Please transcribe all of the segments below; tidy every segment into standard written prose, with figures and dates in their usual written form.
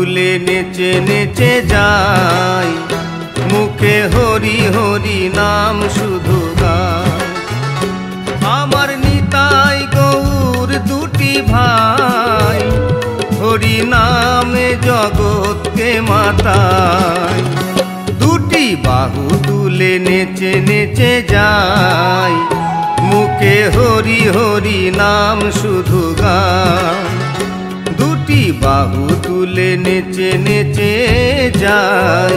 তুলে নেচে নেচে যাই, মুখে হরি হরি নাম শুধু গাই। আমার নিতাই গৌর দুটি ভাই, হরি নামে জগৎকে মাতাই। দুটি বাহু তুলে নেচে নেচে যাই, মুখে হরি হরি নাম শুধু গাই। দুটি বাহু তুলে নেচে নেচে যাই,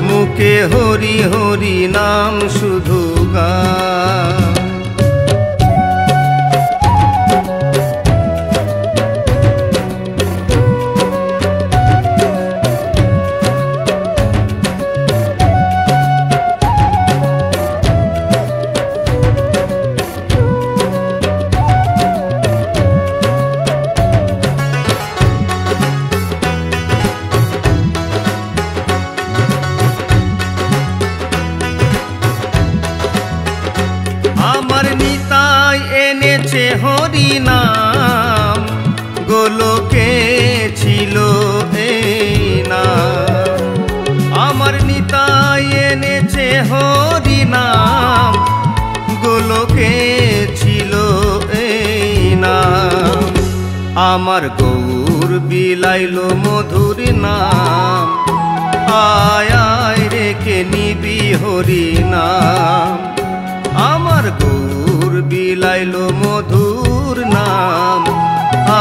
মুখে হরি হরি নাম শুধু গাই। আমার নিতাই এনেছে হরি নাম, গোলকে ছিল এই নাম। আমার নিতাই এনেছে হরি নাম, গোলকে ছিল এই নাম। আমার গৌর বিলাইলো মধুর নাম, আয় আয় রেখে নিবি হরি নাম। আমার গৌর বিলাইলো মধুর নাম,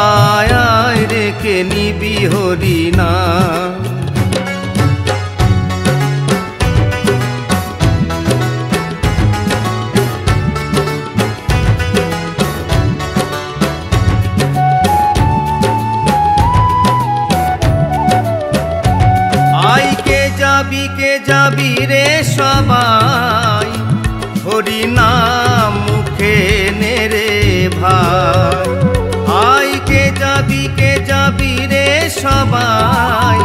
আয় আয় রেখে নিবি হরি নাম। আই কে যাবি রে সবাই, হরি নাম মুখে নেরে ভাই। আই কে যাবি রে সবাই,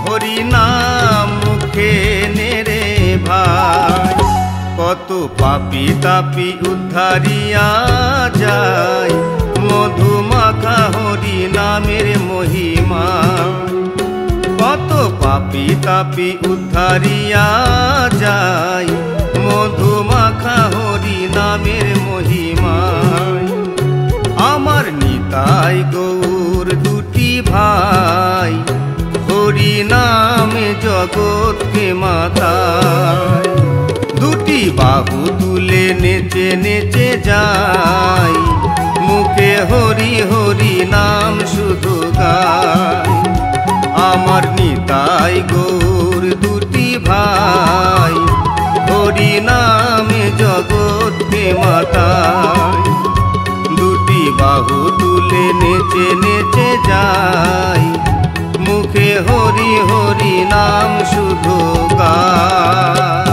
হরি নাম মুখে নেরে ভাই। কত পাপি তাপি উদ্ধারিয়া যায়, মধুমাখা হরি নামের মহিমা। কত পাপি তাপি উদ্ধারিয়া যায়, মধুমাখা হরি নামের মহিমায়। আমার নিতাই গৌর দুটি ভাই, হরি নামে জগৎকে মাতায়। দুটি বাহু তুলে নেচে নেচে যাই, মুখে হরি হরি নাম শুধু গাই। আমার নিতাই গৌর দুটি ভাই, হরি নামে জগৎকে মাতায়। দুটি বাহু তুলে নেচে নেচে যাই, মুখে হরি হরি নাম শুধু গাই।